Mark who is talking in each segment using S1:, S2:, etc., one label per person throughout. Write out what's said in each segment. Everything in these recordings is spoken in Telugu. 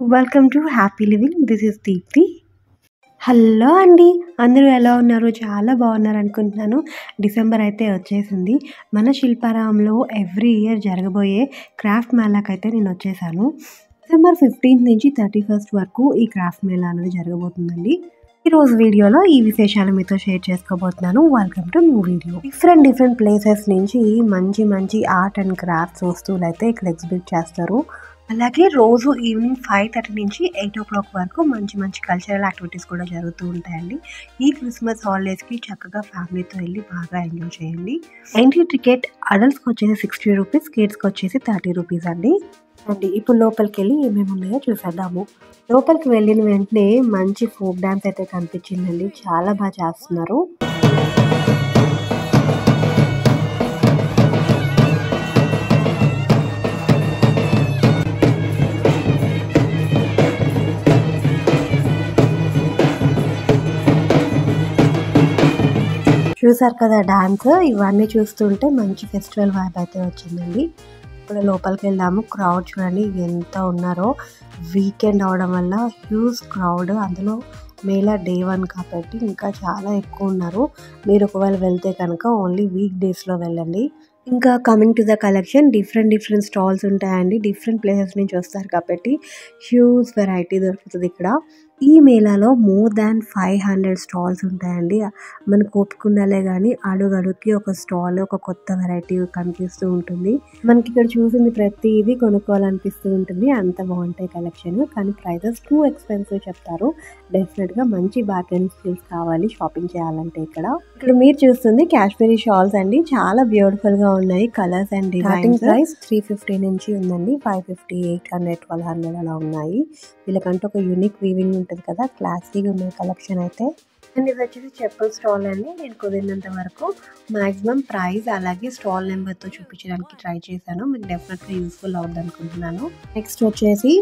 S1: Welcome to happy living. This is Deepti. Hello అండి, అందరూ ఎలా ఉన్నారు? చాలా బాగున్నారు అనుకుంటున్నాను. డిసెంబర్ అయితే వచ్చేసింది. మన శిల్పారామంలో ఎవ్రీ ఇయర్ జరగబోయే క్రాఫ్ట్ మేళాకైతే నేను వచ్చేసాను. డిసెంబర్ 15 నుంచి 31 వరకు ఈ క్రాఫ్ట్ మేళా అనేది జరగబోతుందండి. ఈరోజు వీడియోలో ఈ విశేషాలు మీతో షేర్ చేసుకోబోతున్నాను. Welcome to new video. Different places నుంచి మంచి ఆర్ట్ అండ్ క్రాఫ్ట్స్ వస్తువులు అయితే ఇక్కడ ఎగ్జిబిట్ చేస్తారు. అలాగే రోజు ఈవినింగ్ 5:30 నుంచి 8 o'clock వరకు మంచి కల్చరల్ యాక్టివిటీస్ కూడా జరుగుతూ ఉంటాయండి. ఈ క్రిస్మస్ హాలిడేస్కి చక్కగా ఫ్యామిలీతో వెళ్ళి బాగా ఎంజాయ్ చేయండి. ఎంట్రీ టికెట్ అడల్ట్స్కి వచ్చేసి 60 రూపీస్, కిడ్స్కి వచ్చేసి 30 రూపీస్ అండి. ఇప్పుడు లోపలికి వెళ్ళి ఏమేమి ఉన్నాయో చూసేద్దాము. లోపలికి వెళ్ళిన వెంటనే మంచి ఫోక్ డాన్స్ అయితే కనిపించిందండి. చాలా బాగా చేస్తున్నారు. చూసారు కదా డాన్స్, ఇవన్నీ చూస్తుంటే మంచి ఫెస్టివల్ వైబ్ అయితే వచ్చిందండి. ఇప్పుడు లోపలికి వెళ్దాము. క్రౌడ్ చూడండి ఎంత ఉన్నారో. వీకెండ్ అవడం వల్ల హ్యూజ్ క్రౌడ్, అందులో మేళా డే 1 కాబట్టి ఇంకా చాలా ఎక్కువ ఉన్నారు. మీరు ఒకవేళ వెళ్తే కనుక ఓన్లీ వీక్ డేస్లో వెళ్ళండి. ఇంకా coming to the collection, different stalls ఉంటాయండి. డిఫరెంట్ ప్లేసెస్ నుంచి వస్తారు కాబట్టి హ్యూజ్ వెరైటీ దొరుకుతుంది ఇక్కడ. ఈ మేళాలో మోర్ దాన్ 500 స్టాల్స్ ఉంటాయండి. మనకు ఒప్పుకుండాలే కానీ అడుగడుగుకి ఒక స్టాల్, ఒక కొత్త వెరైటీ కనిపిస్తూ ఉంటుంది. మనకి ఇక్కడ చూసింది ప్రతిదీ కొనుక్కోవాలనిపిస్తూ ఉంటుంది. అంత బాగుంటాయి కలెక్షన్. కానీ ప్రైజెస్ టూ ఎక్స్పెన్సివ్ చెప్తారు. డెఫినెట్గా మంచి బార్గెనింగ్ స్కిల్స్ కావాలి షాపింగ్ చేయాలంటే. ఇక్కడ మీరు చూస్తుంది కాశ్మీరీ షాల్స్ అండి. చాలా బ్యూటిఫుల్గా ఉన్నాయి. Colours and designs. ప్రైస్ 350 నుంచి ఉందండి. 550, 800, 1200 అలా ఉన్నాయి. వీళ్ళకంటే ఒక యూనిక్ వీవింగ్ ఉంటుంది కదా, క్లాసీగా ఉన్న కలెక్షన్ అయితే. అండ్ ఇది వచ్చేసి చెప్పుల్ స్టాల్ అండి. నేను కుదిరినంత వరకు మాక్సిమం ప్రైస్ అలాగే స్టాల్ నెంబర్తో చూపించడానికి ట్రై చేశాను. మీకు డెఫినెట్గా యూస్ఫుల్ అవుతుంది అనుకుంటున్నాను. నెక్స్ట్ వచ్చేసి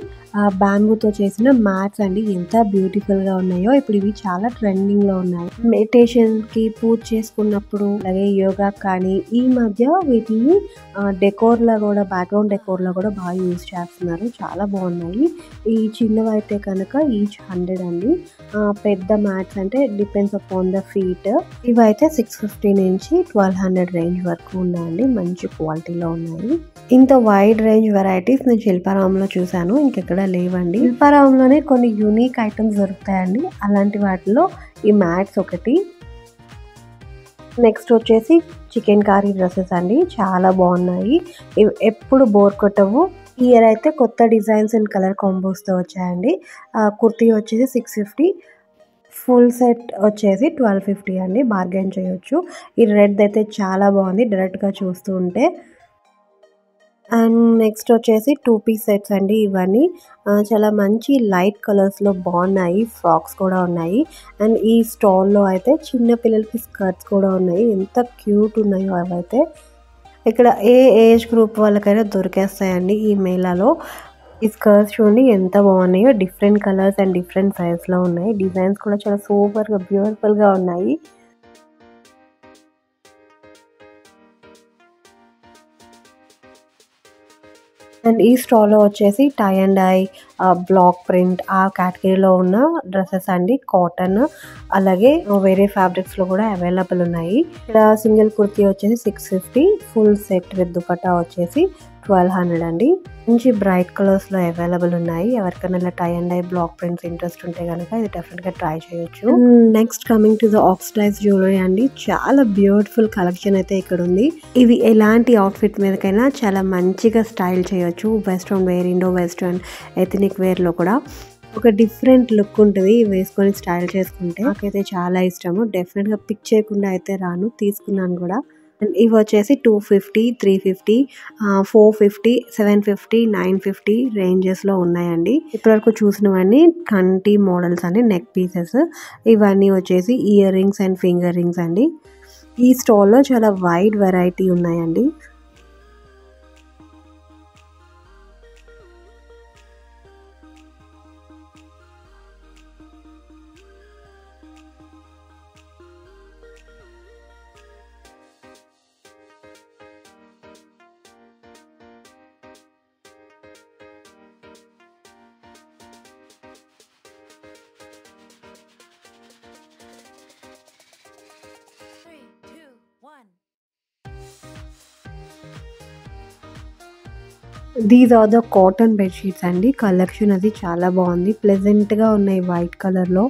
S1: బ్యాంబూతో చేసిన మ్యాట్స్ అండి. ఎంత బ్యూటిఫుల్గా ఉన్నాయో. ఇప్పుడు ఇవి చాలా ట్రెండింగ్లో ఉన్నాయి. మెడిటేషన్కి, పూజ చేసుకున్నప్పుడు, అలాగే యోగా కానీ ఈ మధ్య వీటిని డెకోర్లో కూడా, బ్యాక్గ్రౌండ్ డెకోర్లో కూడా బాగా యూజ్ చేస్తున్నారు. చాలా బాగున్నాయి. ఈ చిన్నవి అయితే కనుక ఈచ్ 100 అండి. పెద్ద మ్యాట్స్ అంటే డిపెండ్స్ అపాన్ ద ఫీట్. ఇవైతే 650 నుంచి 1200 రేంజ్ వరకు ఉన్నాయండి. మంచి క్వాలిటీలో ఉన్నాయి. ఇంత వైడ్ రేంజ్ వెరైటీస్ నేను శిల్పారామంలో చూశాను, ఇంకెక్కడ లేవండి. శిల్పారామంలోనే కొన్ని యూనిక్ ఐటమ్స్ దొరుకుతాయండి. అలాంటి వాటిలో ఈ మ్యాట్స్ ఒకటి. నెక్స్ట్ వచ్చేసి చికెన్ కారీ డ్రెస్సెస్ అండి. చాలా బాగున్నాయి. ఇవి ఎప్పుడు బోర్ కొట్టవు. ఈ ఇయర్ అయితే కొత్త డిజైన్స్ అండ్ కలర్ కాంబోస్తో వచ్చాయండి. కుర్తీ వచ్చేసి 650, ఫుల్ సెట్ వచ్చేసి 1250 అండి. బార్గెన్ చేయొచ్చు. ఈ రెడ్ అయితే చాలా బాగుంది డైరెక్ట్గా చూస్తూ ఉంటే. అండ్ నెక్స్ట్ వచ్చేసి 2 పీస్ సెట్స్ అండి. ఇవన్నీ చాలా మంచి లైట్ కలర్స్లో బాగున్నాయి. ఫ్రాక్స్ కూడా ఉన్నాయి. అండ్ ఈ స్టాల్లో అయితే చిన్న పిల్లలకి స్కర్ట్స్ కూడా ఉన్నాయి. ఎంత క్యూట్ ఉన్నాయో అవైతే. ఇక్కడ ఏ ఏజ్ గ్రూప్ వాళ్ళకైనా దొరికేస్తాయండి ఈ మేళాలో. ఈ స్కర్ట్స్ చూడండి ఎంత బాగున్నాయో. డిఫరెంట్ కలర్స్ అండ్ డిఫరెంట్ సైజ్లో ఉన్నాయి. డిజైన్స్ కూడా చాలా సూపర్గా బ్యూటిఫుల్గా ఉన్నాయి. అండ్ ఈ స్టాల్లో వచ్చేసి tie and dye, block print ఆ కేటగిరీలో ఉన్న డ్రెస్సెస్ అండి. కాటన్ అలాగే వేరే ఫ్యాబ్రిక్స్లో కూడా అవైలబుల్ ఉన్నాయి. ఇక్కడ సింగిల్ కుర్తీ వచ్చేసి 650, ఫుల్ సెట్ విత్ దుపట్టా వచ్చేసి 1200 అండి. మంచి బ్రైట్ కలర్స్లో అవైలబుల్ ఉన్నాయి. ఎవరికైనా ఇలా tie and dye, block prints interest ఉంటే కనుక ఇది డెఫినెట్గా ట్రై చేయొచ్చు. Next coming to the oxidise jewellery అండి. చాలా బ్యూటిఫుల్ కలెక్షన్ అయితే ఇక్కడ ఉంది. ఇవి ఎలాంటి అవుట్ఫిట్ మీదకైనా చాలా మంచిగా స్టైల్ చేయొచ్చు. Western wear, Indo western, ethnic వేర్లో కూడా ఒక డిఫరెంట్ లుక్ ఉంటుంది వేసుకొని స్టైల్ చేసుకుంటే. నాకైతే చాలా ఇష్టము. డెఫినెట్గా పిక్ చేయకుండా అయితే రాను, తీసుకున్నాను కూడా. అండ్ ఇవి వచ్చేసి 250, 350, 450, 750, 950 రేంజెస్లో ఉన్నాయండి. ఇప్పటివరకు చూసినవన్నీ కంటి మోడల్స్ అండి. నెక్ పీసెస్ ఇవన్నీ వచ్చేసి ear rings and finger rings అండి. ఈ స్టాల్లో చాలా వైడ్ వెరైటీ ఉన్నాయండి. These are the cotton bedsheets అండి. కలెక్షన్ అది చాలా బాగుంది, ప్లెజెంట్గా ఉన్నాయి వైట్ కలర్లో.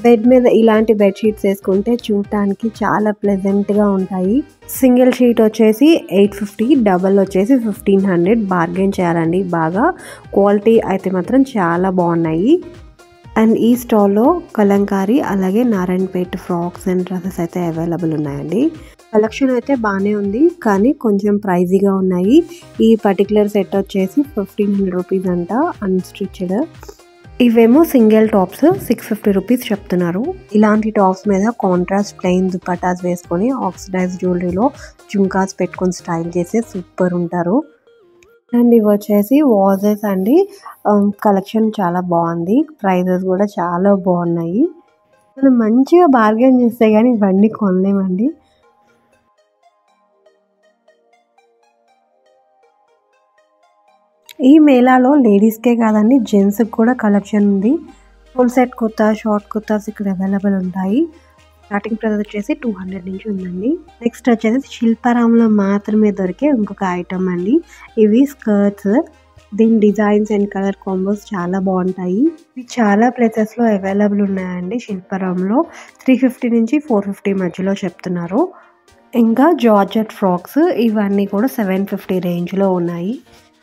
S1: బెడ్ మీద ఇలాంటి బెడ్షీట్స్ వేసుకుంటే చూడటానికి చాలా ప్లెజెంట్గా ఉంటాయి. సింగిల్ షీట్ వచ్చేసి 850, డబల్ వచ్చేసి 1500. బార్గెన్ చేయాలండి బాగా. క్వాలిటీ అయితే మాత్రం చాలా బాగున్నాయి. అండ్ ఈ స్టాల్లో కలంకారీ అలాగే నారాయణపేట్ ఫ్రాక్స్ అండ్ డ్రెస్సెస్ అయితే అవైలబుల్ ఉన్నాయండి. కలెక్షన్ అయితే బాగానే ఉంది, కానీ కొంచెం ప్రైజీగా ఉన్నాయి. ఈ పర్టికులర్ సెట్ వచ్చేసి 1500 రూపీస్ అంట అన్స్టిచ్డ్. ఇవేమో సింగిల్ టాప్స్ 650 రూపీస్ చెప్తున్నారు. ఇలాంటి టాప్స్ మీద కాంట్రాస్ట్ ప్లెయిన్ దుపట్టాస్ వేసుకొని ఆక్సిడైజ్ జ్యువెలరీలో జుంకాస్ పెట్టుకొని స్టైల్ చేసి సూపర్ ఉంటారు. అండ్ ఇవి వచ్చేసి వాజెస్ అండి. కలెక్షన్ చాలా బాగుంది, ప్రైజెస్ కూడా చాలా బాగున్నాయి. మనం మంచిగా బార్గెన్ చేస్తే కానీ ఇవన్నీ కొనలేమండి. ఈ మేళాలో లేడీస్కే కాదండి, జెంట్స్కి కూడా కలెక్షన్ ఉంది. Full set kurta, short kurtas ఇక్కడ అవైలబుల్ ఉంటాయి. స్టార్టింగ్ ప్రైస్ వచ్చేసి 200 నుంచి ఉందండి. నెక్స్ట్ వచ్చేసి శిల్పారాంలో మాత్రమే దొరికే ఇంకొక ఐటమ్ అండి. ఇవి స్కర్ట్స్. దీని డిజైన్స్ అండ్ కలర్ కాంబోస్ చాలా బాగుంటాయి. ఇవి చాలా ప్లేసెస్లో అవైలబుల్ ఉన్నాయండి. శిల్పారాంలో 350 నుంచి 450 మధ్యలో చెప్తున్నారు. ఇంకా జార్జెట్ ఫ్రాక్స్ ఇవన్నీ కూడా 750 రేంజ్లో ఉన్నాయి.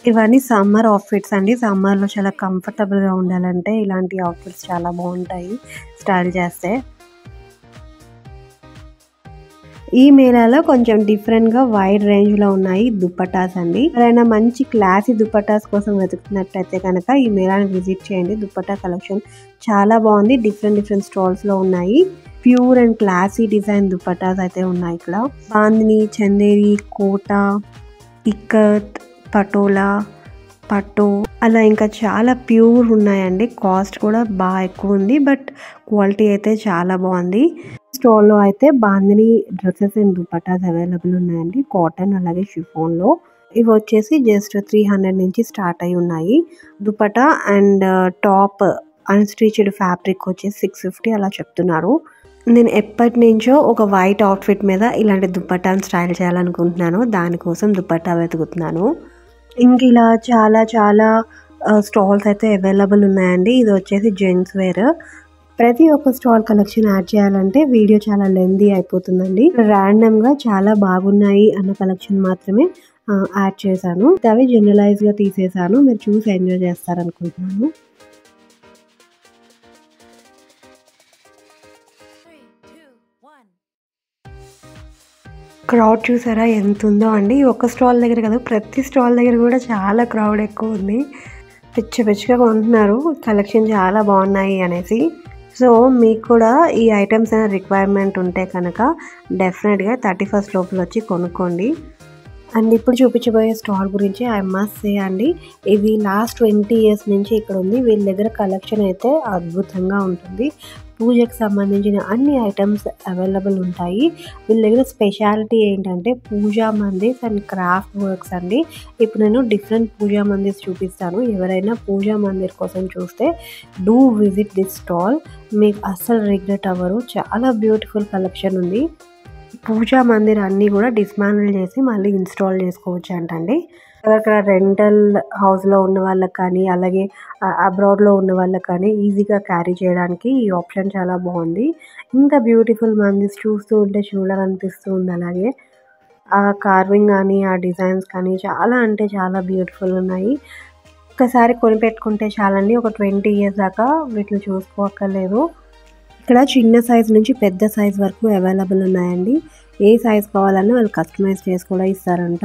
S1: ఇవన్నీ సమ్మర్ అవుట్ఫిట్స్ అండి. సమ్మర్లో చాలా కంఫర్టబుల్గా ఉండాలంటే ఇలాంటి అవుట్ఫిట్స్ చాలా బాగుంటాయి స్టైల్ చేస్తే. ఈ మేళాలో కొంచెం డిఫరెంట్గా వైడ్ రేంజ్లో ఉన్నాయి దుపట్టాస్ అండి. ఎవరైనా మంచి క్లాసీ దుపట్టాస్ కోసం వెతుకుతున్నట్టయితే కనుక ఈ మేళాని విజిట్ చేయండి. దుపట్టా కలెక్షన్ చాలా బాగుంది. డిఫరెంట్ స్టాల్స్లో ఉన్నాయి. Pure and classy design dupattas అయితే ఉన్నాయి ఇక్కడ. బాందిని, చందేరి, కోటా, ఇక్కత్, పటోలా, పట్టు అలా ఇంకా చాలా ప్యూర్ ఉన్నాయండి. కాస్ట్ కూడా బాగా ఎక్కువ ఉంది, బట్ క్వాలిటీ అయితే చాలా బాగుంది. స్టాల్లో అయితే bandhani dresses and dupattas available ఉన్నాయండి, కాటన్ అలాగే షిఫాన్లో. ఇవి వచ్చేసి జస్ట్ 300 నుంచి స్టార్ట్ అయి ఉన్నాయి. Dupatta and top unstitched fabric వచ్చేసి 650 అలా చెప్తున్నారు. నేను ఎప్పటి నుంచో ఒక వైట్ అవుట్ఫిట్ మీద ఇలాంటి దుపట్టాను స్టైల్ చేయాలనుకుంటున్నాను. దానికోసం దుపట్టా వెతుకుతున్నాను. ఇంక ఇలా చాలా స్టాల్స్ అయితే అవైలబుల్ ఉన్నాయండి. ఇది వచ్చేసి జెంట్స్ వేర్. ప్రతి ఒక్క స్టాల్ కలెక్షన్ యాడ్ చేయాలంటే వీడియో చాలా లెందీ అయిపోతుందండి. ర్యాండమ్గా చాలా బాగున్నాయి అన్న కలెక్షన్ మాత్రమే యాడ్ చేశాను. అవి జనరలైజ్గా తీసేసాను. మీరు చూసి ఎంజాయ్ చేస్తారనుకుంటున్నాను. క్రౌడ్ చూసారా ఎంత ఉందో అండి. ఒక స్టాల్ దగ్గర కదా, ప్రతి స్టాల్ దగ్గర కూడా చాలా క్రౌడ్ ఎక్కువ ఉంది. పిచ్చిగా కొంటున్నారు, కలెక్షన్ చాలా బాగున్నాయి అనేసి. సో మీకు కూడా ఈ ఐటమ్స్ అయినా రిక్వైర్మెంట్ ఉంటే కనుక డెఫినెట్గా 31st లోపల వచ్చి కొనుక్కోండి. అండ్ ఇప్పుడు చూపించబోయే స్టాల్ గురించి ఐ మస్ట్ సే అండి, ఇది లాస్ట్ 20 ఇయర్స్ నుంచి ఇక్కడ ఉంది. వీళ్ళ దగ్గర కలెక్షన్ అయితే అద్భుతంగా ఉంటుంది. పూజకు సంబంధించిన అన్ని ఐటమ్స్ అవైలబుల్ ఉంటాయి. వీళ్ళ దగ్గర స్పెషాలిటీ ఏంటంటే పూజా మందిర్స్ అండ్ క్రాఫ్ట్ వర్క్స్ అండి. ఇప్పుడు నేను డిఫరెంట్ పూజా మందిర్స్ చూపిస్తాను. ఎవరైనా పూజా మందిర్ కోసం చూస్తే డూ విజిట్ దిస్ స్టాల్, మీకు అస్సలు రిగ్రెట్ అవ్వరు. చాలా బ్యూటిఫుల్ కలెక్షన్ ఉంది. పూజా మందిర్ అన్నీ కూడా డిస్మాంటిల్ చేసి మళ్ళీ ఇన్స్టాల్ చేసుకోవచ్చు అంటండి. అక్కడ రెంటల్ హౌస్లో ఉన్న వాళ్ళకి కానీ అలాగే అబ్రాడ్లో ఉన్న వాళ్ళకి కానీ ఈజీగా క్యారీ చేయడానికి ఈ ఆప్షన్ చాలా బాగుంది. ఇంత బ్యూటిఫుల్ మందిర్స్ చూస్తూ ఉంటే చూడాలనిపిస్తూ ఉంది. అలాగే ఆ కార్వింగ్ కానీ ఆ డిజైన్స్ కానీ చాలా అంటే చాలా బ్యూటిఫుల్ ఉన్నాయి. ఒక్కసారి కొనిపెట్టుకుంటే చాలండి, ఒక 20 ఇయర్స్ దాకా వీటిని చూసుకోక్కర్లేదు. ఇక్కడ చిన్న సైజ్ నుంచి పెద్ద సైజ్ వరకు అవైలబుల్ ఉన్నాయండి. ఏ సైజ్ కావాలన్నా వాళ్ళు కస్టమైజ్ చేసి కూడా ఇస్తారంట.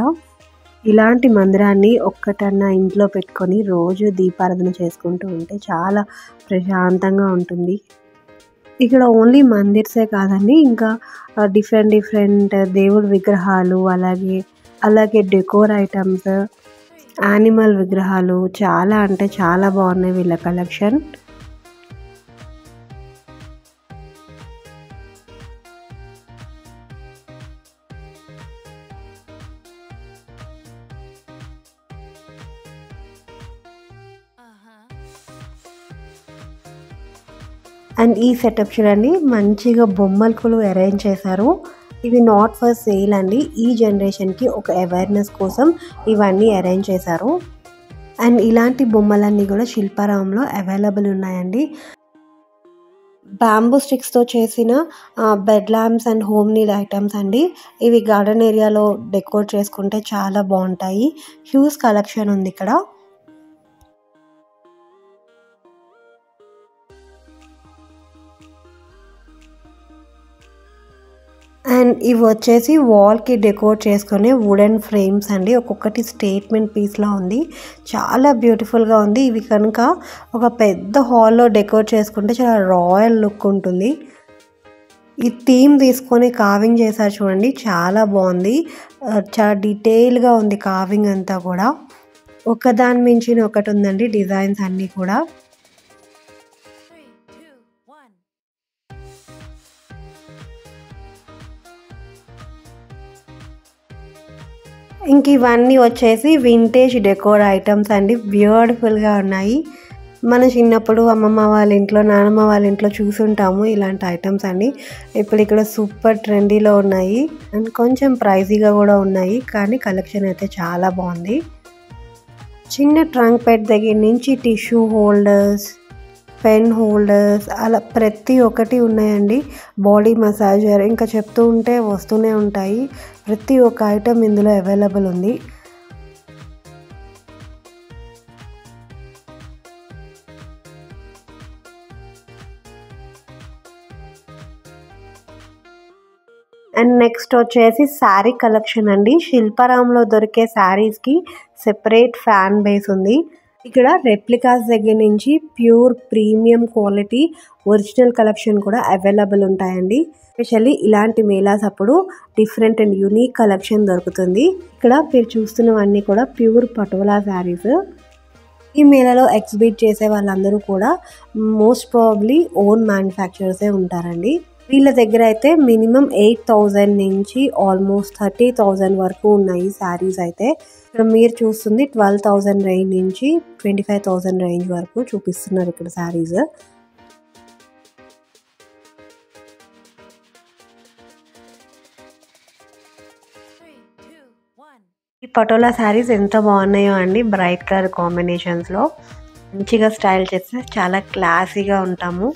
S1: ఇలాంటి మందిరాన్ని ఒక్కటన్నా ఇంట్లో పెట్టుకొని రోజు దీపారాధన చేసుకుంటూ ఉంటే చాలా ప్రశాంతంగా ఉంటుంది. ఇక్కడ ఓన్లీ మందిర్సే కాదండి, ఇంకా డిఫరెంట్ దేవుడి విగ్రహాలు అలాగే డెకోర్ ఐటమ్స్, యానిమల్ విగ్రహాలు చాలా అంటే చాలా బాగున్నాయి వీళ్ళ కలెక్షన్. అండ్ ఈ సెటప్ చూడండి, మంచిగా బొమ్మలు అరేంజ్ చేశారు. ఇవి నాట్ ఫర్ సేల్ అండి, ఈ జనరేషన్కి ఒక అవేర్నెస్ కోసం ఇవన్నీ అరేంజ్ చేశారు. అండ్ ఇలాంటి బొమ్మలన్నీ కూడా శిల్పారామంలో అవైలబుల్ ఉన్నాయండి. బ్యాంబూ స్టిక్స్తో చేసిన bed lamps and home need items అండి. ఇవి గార్డెన్ ఏరియాలో డెకోర్ చేసుకుంటే చాలా బాగుంటాయి. హ్యూజ్ కలెక్షన్ ఉంది ఇక్కడ. అండ్ ఇవి వచ్చేసి వాల్కి డెకోర్ చేసుకునే వుడెన్ ఫ్రేమ్స్ అండి. ఒక్కొక్కటి స్టేట్మెంట్ పీస్లా ఉంది, చాలా బ్యూటిఫుల్గా ఉంది. ఇవి కనుక ఒక పెద్ద హాల్లో డెకోర్ చేసుకుంటే చాలా రాయల్ లుక్ ఉంటుంది. ఈ థీమ్ తీసుకొని కార్వింగ్ చేశారు చూడండి, చాలా బాగుంది. చాలా డీటెయిల్గా ఉంది కార్వింగ్ అంతా కూడా. ఒకదాని మించిన ఒకటి ఉందండి డిజైన్స్ అన్నీ కూడా. ఇంక ఇవన్నీ వచ్చేసి వింటేజ్ డెకోర్ ఐటమ్స్ అండి. బ్యూటిఫుల్గా ఉన్నాయి. మన చిన్నప్పుడు అమ్మమ్మ వాళ్ళ ఇంట్లో, నానమ్మ వాళ్ళ ఇంట్లో చూసుంటాము ఇలాంటి ఐటమ్స్ అండి. ఇప్పుడు ఇక్కడ సూపర్ ట్రెండీలో ఉన్నాయి అండ్ కొంచెం ప్రైజీగా కూడా ఉన్నాయి, కానీ కలెక్షన్ అయితే చాలా బాగుంది. చిన్న ట్రంక్ పెట్ దగ్గర నుంచి టిష్యూ హోల్డర్స్, పెన్ హోల్డర్స్, అలా ప్రతి ఒక్కటి ఉన్నాయండి. బాడీ మసాజర్, ఇంకా చెప్తూ ఉంటే వస్తూనే ఉంటాయి. ప్రతి ఒక్క ఐటమ్ ఇందులో అవైలబుల్ ఉంది. అండ్ నెక్స్ట్ వచ్చేసి శారీ కలెక్షన్ అండి. శిల్పారామంలో దొరికే శారీస్కి సెపరేట్ ఫ్యాన్ బేస్ ఉంది. ఇక్కడ రెప్లికాస్ దగ్గర నుంచి pure premium quality original collection కూడా అవైలబుల్ ఉంటాయండి. ఎస్పెషల్లీ ఇలాంటి మేళాస్ అప్పుడు డిఫరెంట్ అండ్ యూనిక్ కలెక్షన్ దొరుకుతుంది. ఇక్కడ మీరు చూస్తున్నవన్నీ కూడా ప్యూర్ పటోలా శారీస్. ఈ మేళాలో ఎగ్జిబిట్ చేసే వాళ్ళందరూ కూడా మోస్ట్ ప్రాబబ్లీ ఓన్ మ్యానుఫ్యాక్చరర్సే ఉంటారండి. వీళ్ళ దగ్గర అయితే మినిమం 8,000 నుంచి ఆల్మోస్ట్ 30,000 వరకు ఉన్నాయి శారీస్ అయితే. ఇక్కడ మీరు చూస్తుంది 12,000 రేంజ్ నుంచి 25,000 రేంజ్ వరకు చూపిస్తున్నారు ఇక్కడ శారీస్. ఈ పటోలా శారీస్ ఎంత బాగున్నాయో అండి. బ్రైట్ కలర్ కాంబినేషన్స్లో మంచిగా స్టైల్ చేస్తే చాలా క్లాసీగా ఉంటాము.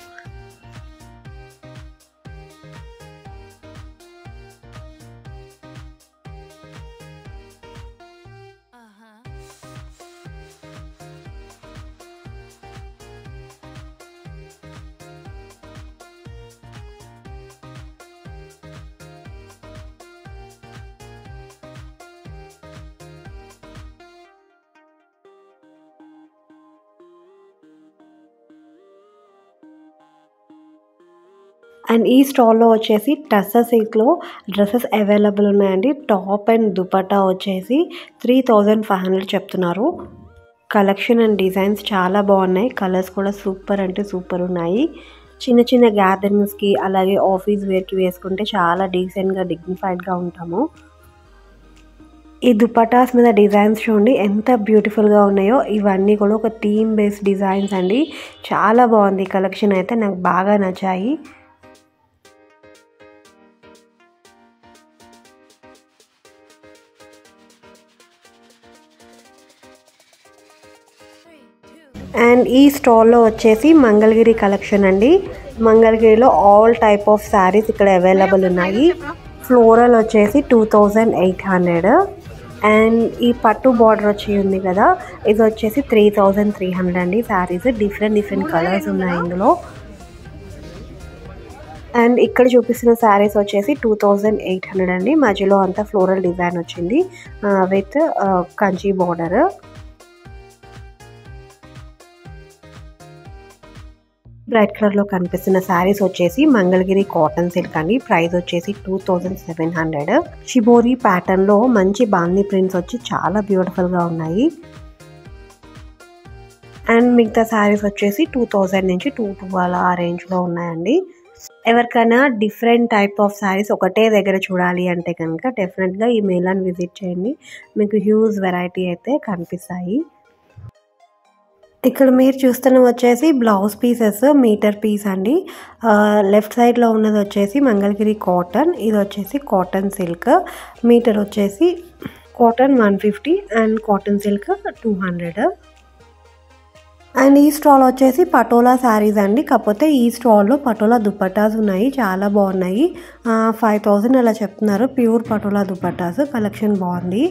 S1: అండ్ ఈ స్టాల్లో వచ్చేసి టస్సర్ సిల్క్లో డ్రెస్సెస్ అవైలబుల్ ఉన్నాయండి. టాప్ అండ్ దుపట్టా వచ్చేసి 3,500 చెప్తున్నారు. కలెక్షన్ అండ్ డిజైన్స్ చాలా బాగున్నాయి. కలర్స్ కూడా సూపర్ అంటే సూపర్ ఉన్నాయి. చిన్న చిన్న గ్యాదరింగ్స్కి అలాగే ఆఫీస్ వేర్కి వేసుకుంటే చాలా డీసెంట్గా డిగ్నిఫైడ్గా ఉంటాము. ఈ దుపటాస్ మీద డిజైన్స్ చూడండి ఎంత బ్యూటిఫుల్గా ఉన్నాయో. ఇవన్నీ కూడా ఒక థీమ్ బేస్డ్ డిజైన్స్ అండి. చాలా బాగుంది కలెక్షన్ అయితే, నాకు బాగా నచ్చాయి. అండ్ ఈ స్టాల్లో వచ్చేసి మంగళగిరి కలెక్షన్ అండి. మంగళగిరిలో ఆల్ టైప్ ఆఫ్ శారీస్ ఇక్కడ అవైలబుల్ ఉన్నాయి. ఫ్లోరల్ వచ్చేసి 2,800 అండ్ ఈ పట్టు బార్డర్ వచ్చి ఉంది కదా, ఇది వచ్చేసి 3,300 అండి. శారీస్ డిఫరెంట్ కలర్స్ ఉన్నాయి ఇందులో. అండ్ ఇక్కడ చూపిస్తున్న శారీస్ వచ్చేసి 2,800 అండి. మధ్యలో అంతా ఫ్లోరల్ డిజైన్ వచ్చింది విత్ కంచి బార్డర్. బ్రైట్ కలర్లో కనిపిస్తున్న శారీస్ వచ్చేసి మంగళగిరి కాటన్ సిల్క్ అండి. ప్రైస్ వచ్చేసి 2,700. షిబోరి ప్యాటర్న్లో మంచి బాందీ ప్రింట్స్ వచ్చి చాలా బ్యూటిఫుల్గా ఉన్నాయి. అండ్ మిగతా శారీస్ వచ్చేసి 2,000 నుంచి 2,200 ఆ రేంజ్లో ఉన్నాయండి. ఎవరికైనా డిఫరెంట్ టైప్ ఆఫ్ శారీస్ ఒకటే దగ్గర చూడాలి అంటే కనుక డెఫినెట్గా ఈ మేళాని విజిట్ చేయండి. మీకు హ్యూజ్ వెరైటీ అయితే కనిపిస్తాయి. ఇక్కడ మీరు చూస్తున్న వచ్చేసి బ్లౌజ్ పీసెస్ మీటర్ పీస్ అండి. లెఫ్ట్ సైడ్లో ఉన్నది వచ్చేసి మంగళగిరి కాటన్, ఇది వచ్చేసి కాటన్ సిల్క్. మీటర్ వచ్చేసి cotton 150 and cotton silk 200. And ఈ స్టాల్ వచ్చేసి పటోలా శారీస్ అండి. కాకపోతే ఈ స్టాల్లో పటోలా దుపట్టాస్ ఉన్నాయి, చాలా బాగున్నాయి. 5000 అలా చెప్తున్నారు. ప్యూర్ పటోలా దుపట్టాస్, కలెక్షన్ బాగుంది.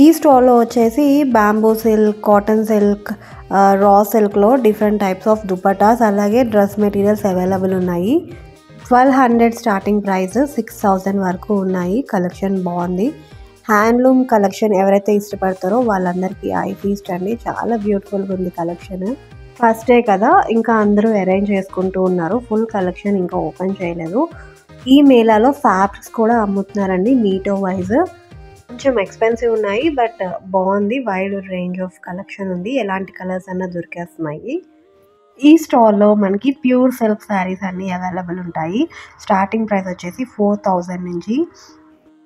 S1: ఈ స్టాల్లో వచ్చేసి బ్యాంబూ సిల్క్, కాటన్ సిల్క్, రా సిల్క్లో డిఫరెంట్ టైప్స్ ఆఫ్ దుపట్టాస్ అలాగే డ్రెస్ మెటీరియల్స్ అవైలబుల్ ఉన్నాయి. 1200 స్టార్టింగ్ ప్రైస్, 6000 వరకు ఉన్నాయి. కలెక్షన్ బాగుంది. హ్యాండ్లూమ్ కలెక్షన్ ఎవరైతే ఇష్టపడతారో వాళ్ళందరికీ ఐ ఫీస్ట్ అండి. చాలా బ్యూటిఫుల్గా ఉంది కలెక్షన్. ఫస్ట్ డే కదా, ఇంకా అందరూ అరేంజ్ చేసుకుంటూ ఉన్నారు. ఫుల్ కలెక్షన్ ఇంకా ఓపెన్ చేయలేదు. ఈ మేళాలో ఫ్యాబ్రిక్స్ కూడా అమ్ముతున్నారండి మీటో వైజ్. కొంచెం ఎక్స్పెన్సివ్ ఉన్నాయి, బట్ బాగుంది. వైడ్ రేంజ్ ఆఫ్ కలెక్షన్ ఉంది. ఎలాంటి కలర్స్ అన్నా దొరికేస్తున్నాయి. ఈ స్టాల్లో మనకి ప్యూర్ సిల్క్ శారీస్ అన్నీ అవైలబుల్ ఉంటాయి. స్టార్టింగ్ ప్రైస్ వచ్చేసి 4000 నుంచి.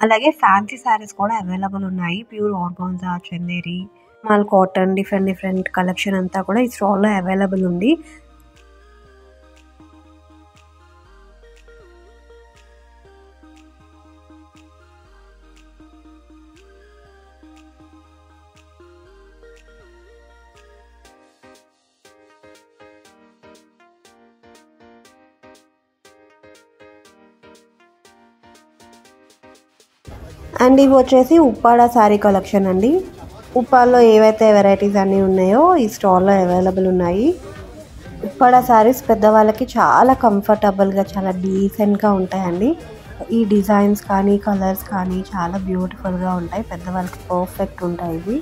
S1: అలాగే ఫ్యాన్సీ శారీస్ కూడా అవైలబుల్ ఉన్నాయి. Pure organza, Chanderi, mall cotton, different collection అంతా కూడా ఈ స్టాల్లో అవైలబుల్ ఉంది. అండ్ ఇవి వచ్చేసి ఉప్పాడ శారీ కలెక్షన్ అండి. ఉప్పాడలో ఏవైతే వెరైటీస్ అన్నీ ఉన్నాయో ఈ స్టాల్లో అవైలబుల్ ఉన్నాయి. ఉప్పాడ శారీస్ పెద్దవాళ్ళకి చాలా కంఫర్టబుల్గా, చాలా డీసెంట్గా ఉంటాయండి. ఈ డిజైన్స్ కానీ కలర్స్ కానీ చాలా బ్యూటిఫుల్గా ఉంటాయి. పెద్దవాళ్ళకి పర్ఫెక్ట్ ఉంటాయి ఇవి.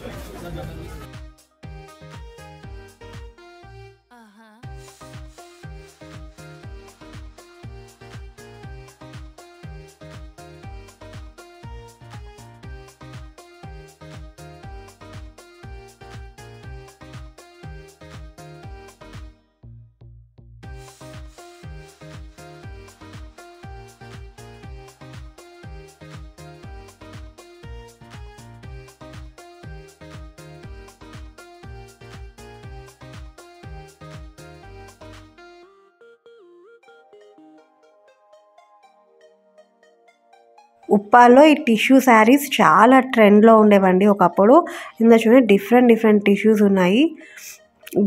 S1: ఉప్పాల్లో ఈ టిష్యూ శారీస్ చాలా ట్రెండ్లో ఉండేవండి ఒకప్పుడు. ఇందులో చూడండి డిఫరెంట్ టిష్యూస్ ఉన్నాయి.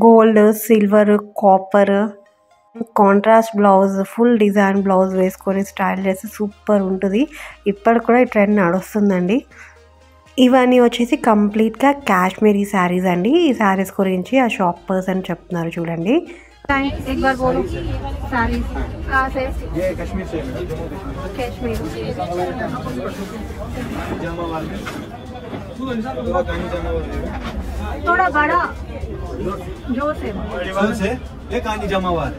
S1: Gold, silver, copper, contrast blouse, full design blouse వేసుకొని స్టైల్ చేసి సూపర్ ఉంటుంది. ఇప్పటికి కూడా ఈ ట్రెండ్ నడుస్తుందండి. ఇవన్నీ వచ్చేసి కంప్లీట్గా కాశ్మీరీ శారీస్ అండి. ఈ శారీస్ గురించి ఆ షాప్ పర్సన్ చెప్తున్నారు చూడండి.
S2: एक बार बोलो सारी कहाँ से?
S3: ये कश्मीर से
S2: कश्मीर। थोड़ा बड़ा जोर से
S3: ये कानी जमावार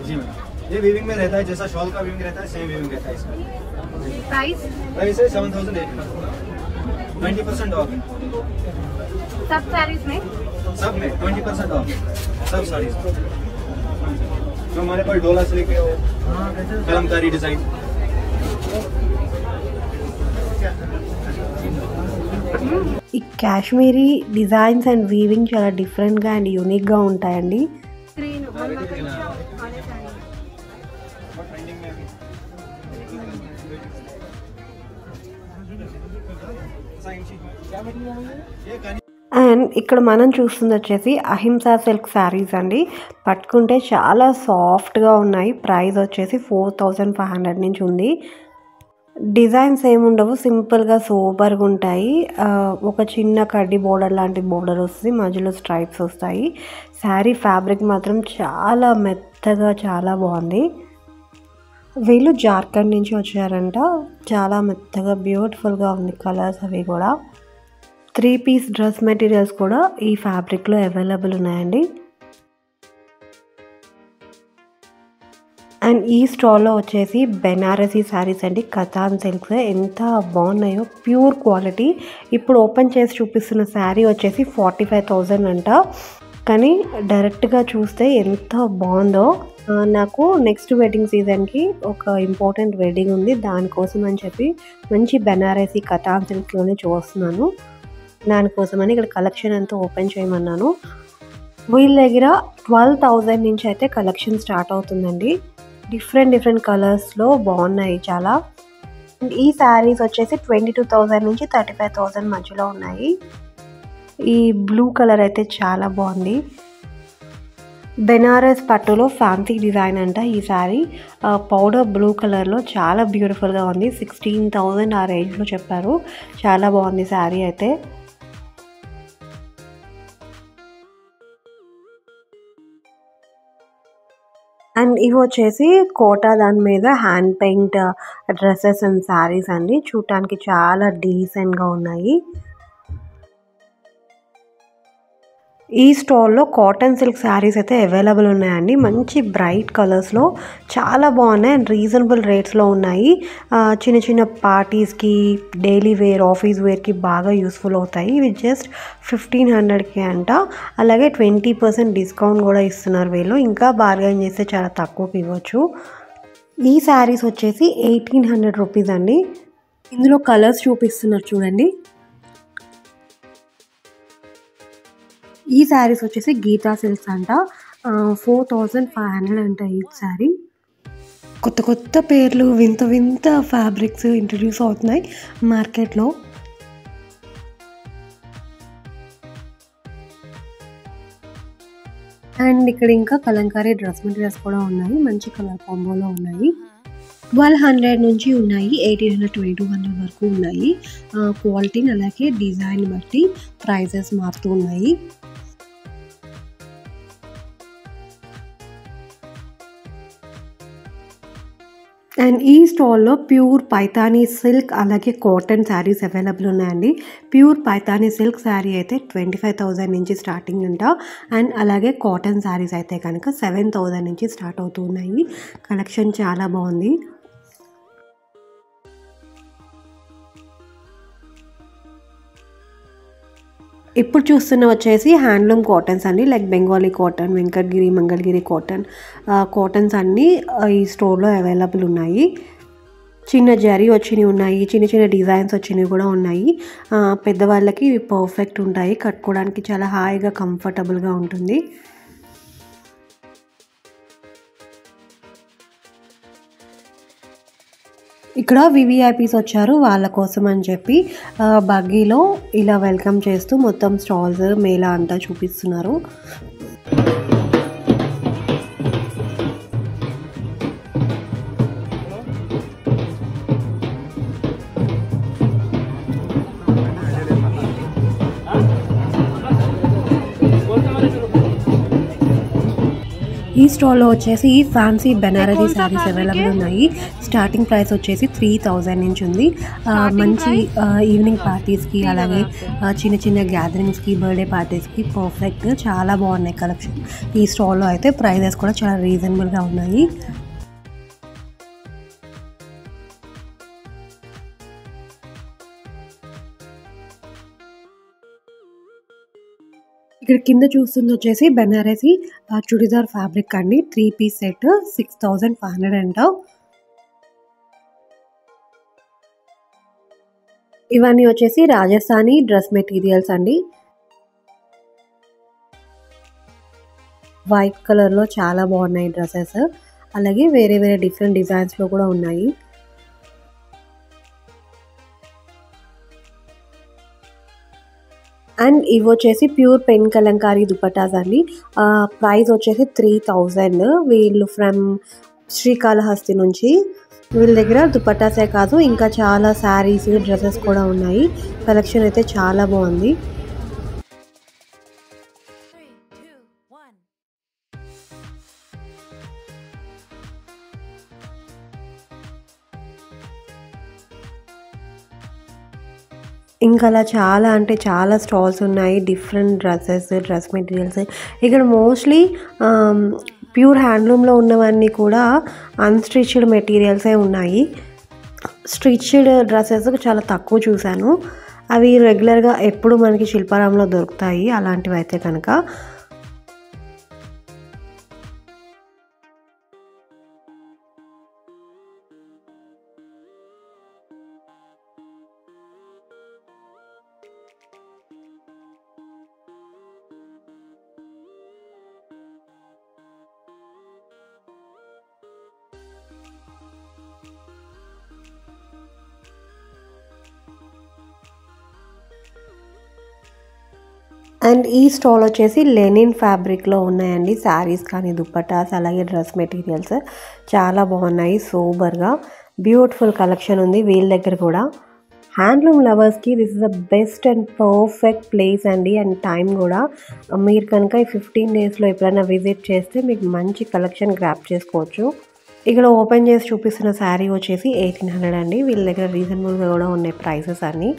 S3: जी मैम। ये वीविंग में रहता है, जैसा शॉल का वीविंग रहता है सेम वीविंग रहता है इसमें। प्राइस है 7800, 20% ऑफ।
S2: सब साड़ीज में?
S3: सब में 20% ऑफ, सब साड़ीज। जो हमारे पास डोला से लेके हो, कलमकारी डिजाइन,
S1: ఈ కాశ్మీరీ డిజైన్స్ అండ్ వీవింగ్ చాలా డిఫరెంట్గా అండ్ యూనిక్గా ఉంటాయండి. అండ్ ఇక్కడ మనం చూస్తుంది వచ్చేసి అహింసా సిల్క్ శారీస్ అండి. పట్టుకుంటే చాలా సాఫ్ట్గా ఉన్నాయి. ప్రైస్ వచ్చేసి 4500 నుంచి ఉంది. డిజైన్స్ ఏముండవు, సింపుల్గా సూపర్గా ఉంటాయి. ఒక చిన్న కడ్డీ బోర్డర్ లాంటి బోర్డర్ వస్తుంది, మధ్యలో స్ట్రైప్స్ వస్తాయి. శారీ ఫ్యాబ్రిక్ మాత్రం చాలా మెత్తగా, చాలా బాగుంది. వీళ్ళు జార్ఖండ్ నుంచి వచ్చారంట. చాలా మెత్తగా బ్యూటిఫుల్గా ఉంది కలర్స్ అవి కూడా. 3 పీస్ డ్రెస్ మెటీరియల్స్ కూడా ఈ ఫ్యాబ్రిక్లో అవైలబుల్ ఉన్నాయండి. అండ్ ఈ స్టాల్లో వచ్చేసి బెనారసీ శారీస్ అండి, కథాన్ సిల్క్స్ ఎంత బాగున్నాయో, ప్యూర్ క్వాలిటీ. ఇప్పుడు ఓపెన్ చేసి చూపిస్తున్న శారీ వచ్చేసి 45,000 అంట. కానీ డైరెక్ట్గా చూస్తే ఎంత బాగుందో. నాకు నెక్స్ట్ వెడ్డింగ్ సీజన్కి ఒక ఇంపార్టెంట్ వెడ్డింగ్ ఉంది, దానికోసం అని చెప్పి మంచి బెనారసీ కథాన్ సిల్క్లోనే చూస్తున్నాను. దానికోసమని ఇక్కడ కలెక్షన్ అంతా ఓపెన్ చేయమన్నాను. వీళ్ళ దగ్గర 12,000 నుంచి అయితే కలెక్షన్ స్టార్ట్ అవుతుందండి. డిఫరెంట్ కలర్స్లో బాగున్నాయి చాలా. ఈ శారీస్ వచ్చేసి 22,000 నుంచి 35,000 మధ్యలో ఉన్నాయి. ఈ బ్లూ కలర్ అయితే చాలా బాగుంది. బెనారస్ పట్టులో ఫ్యాన్సీ డిజైన్ అంట ఈ శారీ. పౌడర్ బ్లూ కలర్లో చాలా బ్యూటిఫుల్గా ఉంది. 16,000 ఆ రేంజ్లో చెప్పారు. చాలా బాగుంది శారీ అయితే. అండ్ ఇవి వచ్చేసి కోటా దాని మీద hand paint dresses and saris అండి. చూడటానికి చాలా డీసెంట్గా ఉన్నాయి. ఈ స్టాల్లో కాటన్ సిల్క్ శారీస్ అయితే అవైలబుల్ ఉన్నాయండి. మంచి బ్రైట్ కలర్స్లో చాలా బాగున్నాయి అండ్ రీజనబుల్ రేట్స్లో ఉన్నాయి. చిన్న పార్టీస్కి, డైలీ వేర్, ఆఫీస్ వేర్కి బాగా యూస్ఫుల్ అవుతాయి. ఇవి జస్ట్ 1500కి అంట. అలాగే 20% డిస్కౌంట్ కూడా ఇస్తున్నారు వీళ్ళు. ఇంకా బార్గెన్ చేస్తే చాలా తక్కువకి ఇవ్వచ్చు. ఈ శారీస్ వచ్చేసి 1800 రూపీస్ అండి. ఇందులో కలర్స్ చూపిస్తున్నారు చూడండి. ఈ శారీస్ వచ్చేసి గీతా సిల్క్స్ అంట. 4500 అంట ఈ శారీ. కొత్త పేర్లు, వింత ఫ్యాబ్రిక్స్ ఇంట్రడ్యూస్ అవుతున్నాయి మార్కెట్లో. అండ్ ఇక్కడ ఇంకా కలంకారీ డ్రెస్ మెటీరియల్స్ కూడా ఉన్నాయి. మంచి కలర్ కాంబోలో ఉన్నాయి. 1200 నుంచి ఉన్నాయి, 1800, 2200 వరకు ఉన్నాయి. క్వాలిటీని అలాగే డిజైన్ బట్టి ప్రైజెస్ మారుతూ ఉన్నాయి. అండ్ ఈ స్టాల్లో ప్యూర్ పైతానీ సిల్క్ అలాగే కాటన్ శారీస్ అవైలబుల్ ఉన్నాయండి. ప్యూర్ పైతానీ సిల్క్ శారీ అయితే 25,000 నుంచి స్టార్టింగ్ అంట. అండ్ అలాగే కాటన్ శారీస్ అయితే కనుక 7,000 నుంచి స్టార్ట్ అవుతూ ఉన్నాయి. కలెక్షన్ చాలా బాగుంది. ఇప్పుడు చూస్తున్న వచ్చేసి హ్యాండ్లూమ్ కాటన్స్ అండి. Like Bengali cotton, Venkatagiri, Mangalagiri cottons అన్నీ ఈ స్టోర్లో అవైలబుల్ ఉన్నాయి. చిన్న జరీ వచ్చినవి ఉన్నాయి, చిన్న డిజైన్స్ వచ్చినవి కూడా ఉన్నాయి. పెద్దవాళ్ళకి ఇవి పర్ఫెక్ట్ ఉంటాయి. కట్టుకోవడానికి చాలా హాయిగా కంఫర్టబుల్గా ఉంటుంది. ఇక్కడ వివిఐపీస్ వచ్చారు, వాళ్ళ కోసం అని చెప్పి బగ్గీలో ఇలా వెల్కమ్ చేస్తూ మొత్తం స్టాల్స్ మేళా అంతా చూపిస్తున్నారు. ఈ స్టాల్లో వచ్చేసి ఫ్యాన్సీ బెనారసీ శారీస్ అవైలబుల్ ఉన్నాయి. స్టార్టింగ్ ప్రైస్ వచ్చేసి 3000 నుంచి ఉంది. మంచి ఈవినింగ్ పార్టీస్కి అలాగే చిన్న గ్యాదరింగ్స్కి, బర్త్డే పార్టీస్కి పర్ఫెక్ట్. చాలా బాగున్నాయి కలెక్షన్ ఈ స్టాల్లో అయితే. ప్రైజెస్ కూడా చాలా రీజనబుల్గా ఉన్నాయి. ఇక్కడ కింద చూస్తుంది వచ్చేసి బెనారసీ చుడిదార్ ఫ్యాబ్రిక్ అండి. 3 పీస్ సెట్ 6500 అంట. ఇవన్నీ వచ్చేసి రాజస్థానీ డ్రెస్ మెటీరియల్స్ అండి. వైట్ కలర్లో చాలా బాగున్నాయి డ్రెస్సెస్. అలాగే వేరే డిఫరెంట్ డిజైన్స్లో కూడా ఉన్నాయి. అండ్ ఇవి వచ్చేసి ప్యూర్ పెన్ కలంకారీ దుపట్టాస్ అండి. ప్రైస్ వచ్చేసి 3000. వీళ్ళు ఫ్రమ్ శ్రీకాళహస్తి నుంచి. వీళ్ళ దగ్గర దుపట్టాసే కాదు ఇంకా చాలా శారీస్, డ్రెస్సెస్ కూడా ఉన్నాయి. కలెక్షన్ అయితే చాలా బాగుంది. ఇంకా అలా చాలా అంటే చాలా స్టాల్స్ ఉన్నాయి. Different dresses, dress materials. ఇక్కడ మోస్ట్లీ ప్యూర్ హ్యాండ్లూమ్లో ఉన్నవన్నీ కూడా అన్స్టిచ్డ్ మెటీరియల్సే ఉన్నాయి. స్టిచ్డ్ డ్రెస్సెస్ చాలా తక్కువ చూశాను. అవి రెగ్యులర్గా ఎప్పుడు మనకి శిల్పారామంలో దొరుకుతాయి అలాంటివి అయితే కనుక. అండ్ ఈ స్టాల్ వచ్చేసి లెనిన్ ఫ్యాబ్రిక్లో ఉన్నాయండి. శారీస్ కానీ దుప్పటాస్ అలాగే డ్రెస్ మెటీరియల్స్ చాలా బాగున్నాయి. సూపర్గా బ్యూటిఫుల్ కలెక్షన్ ఉంది వీళ్ళ దగ్గర కూడా. హ్యాండ్లూమ్ లవర్స్కి this is the best and perfect place అండి. అండ్ టైం కూడా మీరు కనుక ఈ 15 డేస్లో ఎప్పుడైనా విజిట్ చేస్తే మీకు మంచి కలెక్షన్ గ్రాప్ చేసుకోవచ్చు. ఇక్కడ ఓపెన్ చేసి చూపిస్తున్న శారీ వచ్చేసి 1800 అండి. వీళ్ళ దగ్గర రీజనబుల్గా కూడా ఉన్నాయి ప్రైసెస్ అన్నీ.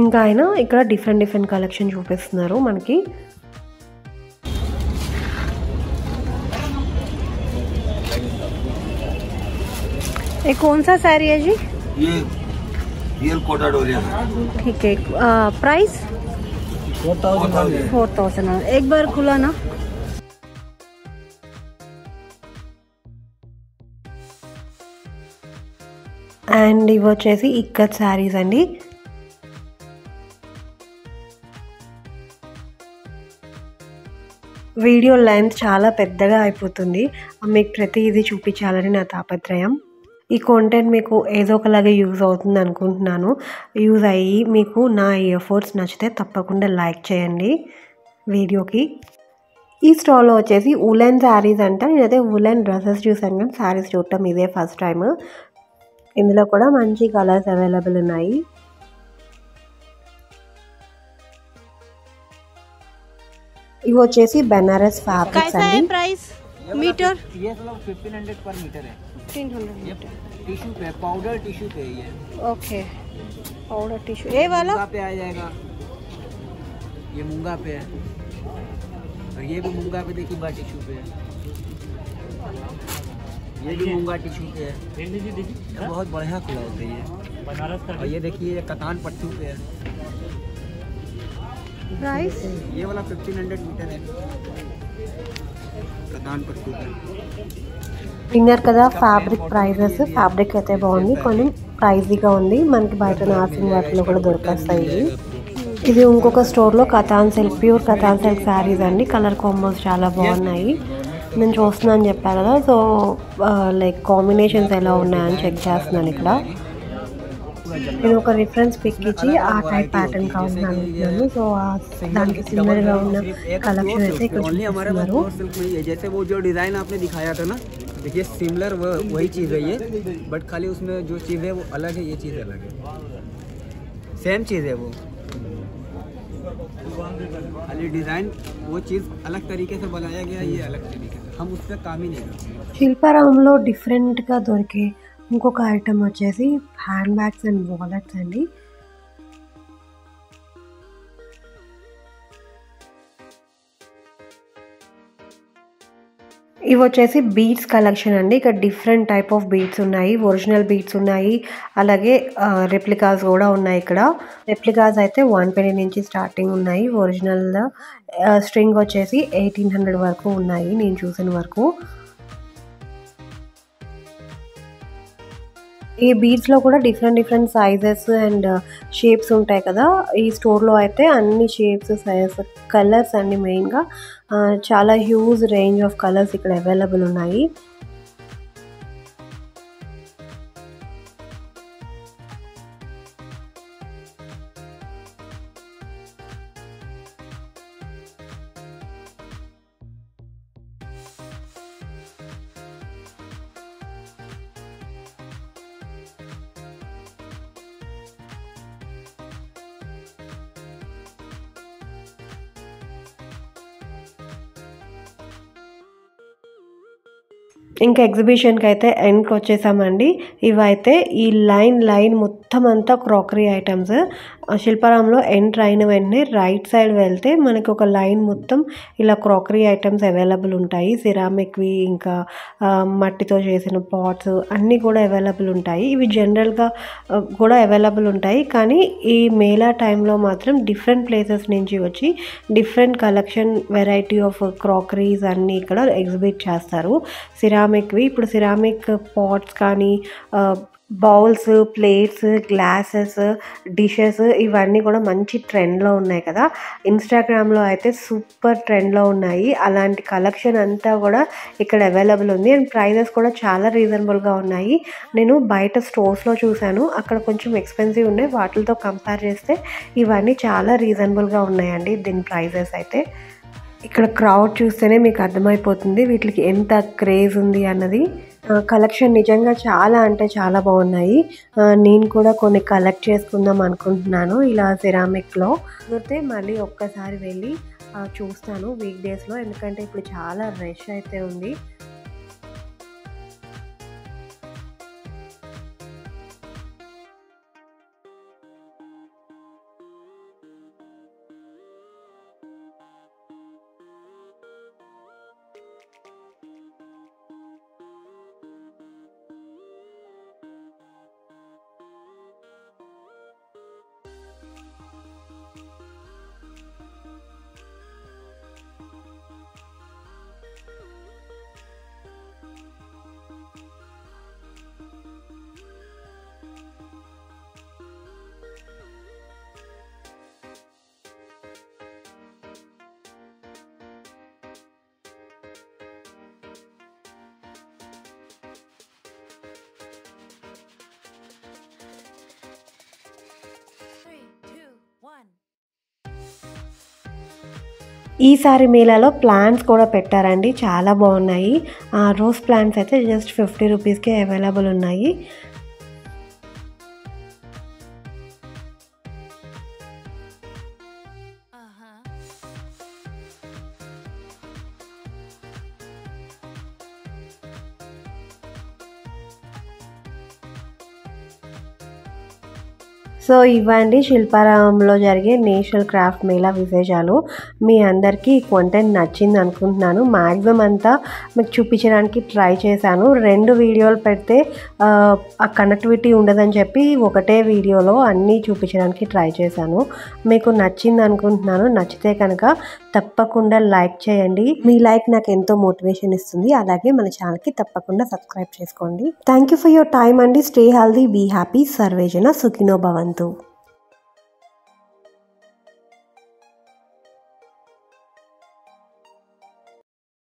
S1: ఇంకా ఆయన ఇక్కడ డిఫరెంట్ కలెక్షన్ చూపిస్తున్నారు మనకి.
S2: ये कौन सा साड़ी है जी?
S4: ये रियल कोटा डोरिया
S2: ठीक है। प्राइस 4000। एक बार खुला ना।
S1: అండ్ ఇవి వచ్చేసి ఇక్కత్ శారీస్ అండి. వీడియో లెంత్ చాలా పెద్దగా అయిపోతుంది, మీకు ప్రతిదీ చూపించాలని నా తాపత్రయం. ఈ కంటెంట్ మీకు ఏదో ఒకలాగా యూజ్ అవుతుంది అనుకుంటున్నాను. యూజ్ అయ్యి మీకు నా ఎఫర్ట్స్ నచ్చితే తప్పకుండా లైక్ చేయండి వీడియోకి. ఈ స్టాల్లో వచ్చేసి ఉలెన్ శారీస్ అంట. నేనైతే ఉలెన్ డ్రెస్సెస్ చూసాను కానీ శారీస్ చూడటం ఇదే ఫస్ట్ టైం. ఇందులో కూడా మంచి కలర్స్ అవైలబుల్ ఉన్నాయి. ఇవి వచ్చేసి బెనారస్ ఫ్యాబ్రిక్స్ అండి.
S2: Price metre?
S4: ये मतलब 1500 पर मीटर है.
S2: 1500
S4: टिश्यू पे पाउडर टिश्यू पे ये
S2: ओके। पाउडर टिश्यू ये वाला
S4: मूंगा पे आ जाएगा. ये मूंगा पे है और ये भी मूंगा पे देखिए बा टिश्यू पे है. ये भी मूंगा टिश्यू पे है. ये बहुत बढ़िया क्लॉथ है ये बनारस का. और ये देखिए ये कतान पट्टू पे है.
S2: प्राइस
S4: ये वाला 1500 मीटर है कतान पट्टू पे.
S1: విన్నర్ కదా ఫ్యాబ్రిక్ ప్రైజెస్. ఫ్యాబ్రిక్ అయితే బాగుంది, కొంచెం ప్రైజీగా ఉంది. మనకి బయట నార్సింగ్ వాటిలో కూడా దొరికేస్తాయి. ఇది ఇంకొక స్టోర్లో Katan silk, pure Katan silk sarees అండి. కలర్ కాంబోస్ చాలా బాగున్నాయి. నేను చూస్తున్నాను చెప్పాను కదా, సో లైక్ కాంబినేషన్స్ ఎలా ఉన్నాయని చెక్ చేస్తున్నాను ఇక్కడ. నేను ఒక రిఫరెన్స్ పిక్ ఇచ్చి ఆ టైప్ ప్యాటర్న్ కావాలని అనుకుంటున్నాను. సో దానికి సిమిలర్గా ఉన్న కలెక్షన్ అయితే ఇక్కడ చూపిస్తున్నారు.
S4: जैसे वो जो डिज़ाइन आपने दिखाया था ना, देखिए सिमिलर वही चीज़ है ये, बट खाली उसमें जो चीज़ है वो अलग है, ये चीज़ अलग है. सेम चीज़ है वो, खाली डिज़ाइन वो चीज़ अलग तरीके से बनाया गया, ये अलग तरीके से. हम उस पर काम ही नहीं करते.
S1: శిల్పారామంలో డిఫరెంట్గా దొరికే ఇంకొక ఐటమ్ వచ్చేసి హ్యాండ్ బ్యాగ్స్ అండ్ వాలెట్స్ అండి. ఇవి వచ్చేసి బీడ్స్ కలెక్షన్ అండి. ఇక్కడ డిఫరెంట్ టైప్ ఆఫ్ బీడ్స్ ఉన్నాయి. ఒరిజినల్ బీడ్స్ ఉన్నాయి, అలాగే రెప్లికాస్ కూడా ఉన్నాయి. ఇక్కడ రెప్లికాస్ అయితే 120 నుంచి స్టార్టింగ్ ఉన్నాయి. ఒరిజినల్ స్ట్రింగ్ వచ్చేసి 1800 వరకు ఉన్నాయి నేను చూసిన వరకు. ఈ బీడ్స్లో కూడా డిఫరెంట్ సైజెస్ అండ్ షేప్స్ ఉంటాయి కదా. ఈ స్టోర్లో అయితే అన్ని షేప్స్, సైజెస్, కలర్స్ అన్ని మెయిన్గా చాలా హ్యూజ్ రేంజ్ ఆఫ్ కలర్స్ ఇక్కడ అవైలబుల్ ఉన్నాయి. ఇంకా ఎగ్జిబిషన్కి అయితే ఎండ్కి వచ్చేసామండి. ఇవైతే ఈ లైన్ మొత్తం అంతా క్రాకరీ ఐటమ్స్. శిల్పారామంలో ఎంటర్ అయిన వెంటనే రైట్ సైడ్ వెళ్తే మనకి ఒక లైన్ మొత్తం ఇలా క్రాకరీ ఐటమ్స్ అవైలబుల్ ఉంటాయి. సిరామిక్వి, ఇంకా మట్టితో చేసిన పాట్స్ అన్నీ కూడా అవైలబుల్ ఉంటాయి. ఇవి జనరల్గా కూడా అవైలబుల్ ఉంటాయి, కానీ ఈ మేళా టైంలో మాత్రం డిఫరెంట్ ప్లేసెస్ నుంచి వచ్చి different collection, variety of crockeries అన్నీ ఇక్కడ ఎగ్జిబిట్ చేస్తారు. సిరామిక్వి, ఇప్పుడు సిరామిక్ పాట్స్ కానీ బౌల్స్, ప్లేట్స్, గ్లాసెస్, డిషెస్ ఇవన్నీ కూడా మంచి ట్రెండ్లో ఉన్నాయి కదా. ఇన్స్టాగ్రామ్లో అయితే సూపర్ ట్రెండ్లో ఉన్నాయి. అలాంటి కలెక్షన్ అంతా కూడా ఇక్కడ అవైలబుల్ ఉంది. అండ్ ప్రైజెస్ కూడా చాలా రీజనబుల్గా ఉన్నాయి. నేను బయట స్టోర్స్లో చూశాను, అక్కడ కొంచెం ఎక్స్పెన్సివ్ ఉన్నాయి. వాటితో కంపేర్ చేస్తే ఇవన్నీ చాలా రీజనబుల్గా ఉన్నాయండి దీని ప్రైజెస్ అయితే. ఇక్కడ క్రౌడ్ చూస్తేనే మీకు అర్థమైపోతుంది వీటికి ఎంత క్రేజ్ ఉంది అన్నది. కలెక్షన్ నిజంగా చాలా అంటే చాలా బాగున్నాయి. నేను కూడా కొన్ని కలెక్ట్ చేసుకుందాం అనుకుంటున్నాను ఇలా సిరామిక్లో. కుదిరితే మళ్ళీ ఒక్కసారి వెళ్ళి చూస్తాను వీక్ డేస్లో, ఎందుకంటే ఇప్పుడు చాలా రష్ అయితే ఉంది. ఈసారి మేళాలో ప్లాంట్స్ కూడా పెట్టారండి, చాలా బాగున్నాయి. రోజ్ ప్లాంట్స్ అయితే జస్ట్ 50 రూపీస్కే అవైలబుల్ ఉన్నాయి. సో ఇవ్వండి శిల్పారామంలో జరిగే నేషనల్ క్రాఫ్ట్ మేళా విశేషాలు. మీ అందరికీ ఈ కంటెంట్ నచ్చింది అనుకుంటున్నాను. మ్యాక్సిమం అంతా మీకు చూపించడానికి ట్రై చేశాను. 2 వీడియోలు పెడితే ఆ కనెక్టివిటీ ఉండదని చెప్పి ఒకటే వీడియోలో అన్నీ చూపించడానికి ట్రై చేశాను. మీకు నచ్చింది అనుకుంటున్నాను. నచ్చితే కనుక తప్పకుండా లైక్ చేయండి. మీ లైక్ నాకు ఎంతో మోటివేషన్ ఇస్తుంది. అలాగే మన ఛానల్కి తప్పకుండా సబ్స్క్రైబ్ చేసుకోండి. Thank you for your time అండి. స్టే హెల్దీ, బీ హ్యాపీ, సర్వేజన సుఖినో భవంతు.